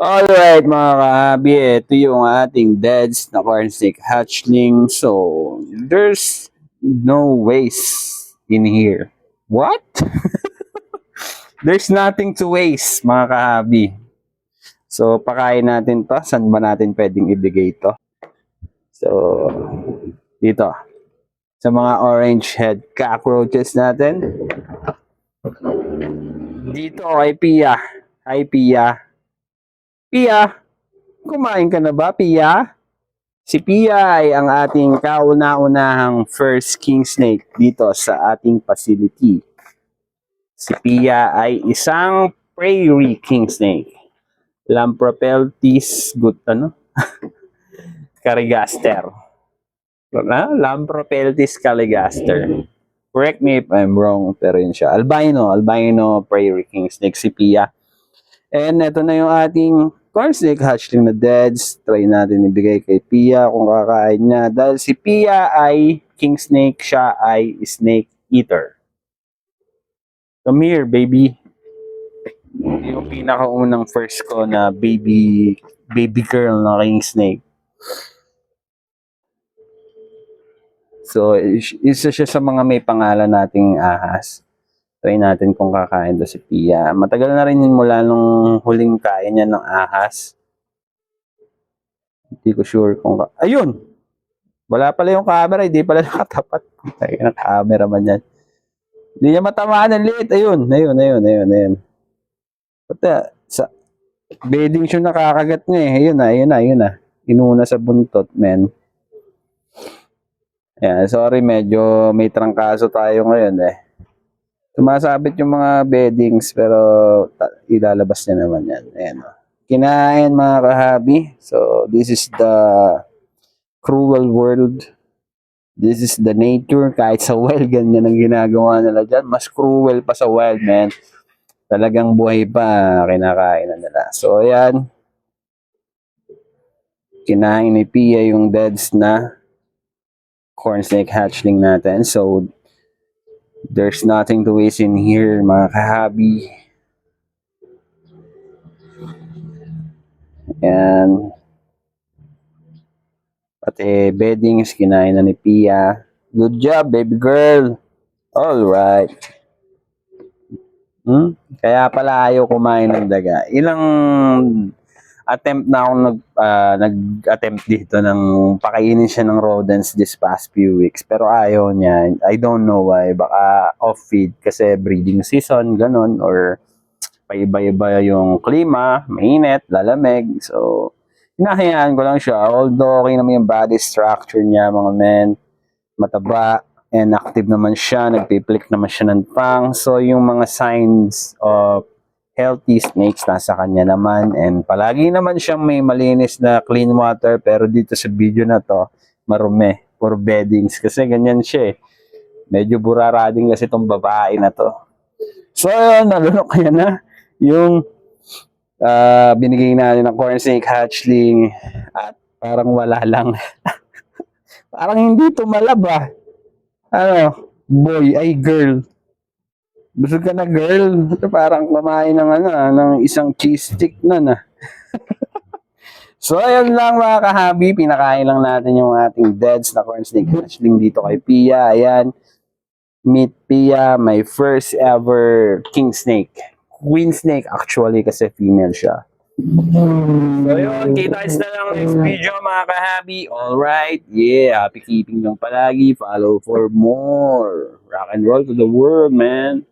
Alright mga kahabi, ito yung ating deads na corn snake hatchling. So, there's no waste in here. What? There's nothing to waste mga kahabi. So, pakain natin to. Saan ba natin pwedeng ibigay to? So, dito. Sa mga orange head cockroaches natin. Dito kay Pia. Hi Pia. Pia, kumain ka na ba Pia? Si Pia ay ang ating kauna-unahang first king snake dito sa ating facility. Si Pia ay isang prairie king snake. Lampropeltis caligaster. Lampropeltis caligaster. Correct me if I'm wrong, pero yun siya. Albino prairie king snake si Pia. And ito na yung ating corn snake hatchling na deads. Try natin ibigay kay Pia kung kakain niya. Dahil si Pia ay king snake, siya ay snake eater. Come here, baby. Yung pinakaunang first ko na baby girl na king snake. So, isa siya sa mga may pangalan nating ahas. Try natin kung kakain to si Pia. Matagal na rin yun mula nung huling kain niya ng ahas. Hindi ko sure kung... Ayun! Wala pala yung camera, hindi pala nakatapat. Ay, ng camera man yan. Hindi niya matamaan ng liit. Ayun. Pata, sa bedding siya nakakagat niya eh. Ayun na. Inuna sa buntot, men. Yeah, sorry, medyo may trangkaso tayo ngayon eh. Sumasabit yung mga beddings pero ilalabas niya naman yan. Ayan. Kinain mga kahabi. So, this is the cruel world. This is the nature. Kahit sa wild, ganyan ang ginagawa nila dyan. Mas cruel pa sa wild, man. Talagang buhay pa, kinakain na nila. So, ayan. Kinain ni Pia yung deads na corn snake hatchling natin. So, there's nothing to waste in here, mga kahabi. Ayan. Pati beddings, kinain na ni Pia. Good job, baby girl. Alright. Kaya pala ayaw kumain ng daga. Ilang attempt na akong nag-attempt dito ng pakainin siya ng rodents this past few weeks. Pero ayaw niya. I don't know why. Baka off-feed kasi breeding season, ganun. Or paiba-iba yung klima, mainit, lalamig. So, hinahayaan ko lang siya. Although okay naman yung body structure niya, mga men. Mataba. And active naman siya. Nagpiplik naman siya ng pang. So, yung mga signs of healthy snakes nasa kanya naman, and palagi naman siyang may malinis na clean water, pero dito sa video na to marumi for beddings kasi ganyan siya eh. Medyo burara din kasi itong babae na to. So yun, nalunok kaya na yung binigay natin ng corn snake hatchling at parang wala lang. Parang hindi tumalab ah. Ano, boy ay girl. Busog ka na, girl. Ito parang kumain ng ng isang cheese stick na. So, ayun lang mga kahabi. Pinakain lang natin yung ating deads na corn snake hatchling dito kay Pia. Ayan. Meet Pia, my first ever king snake. Queen snake actually kasi female siya. So, yun. Kita-kits na lang next video mga kahabi. Alright. Yeah. Happy keeping lang palagi. Follow for more. Rock and roll to the world, man.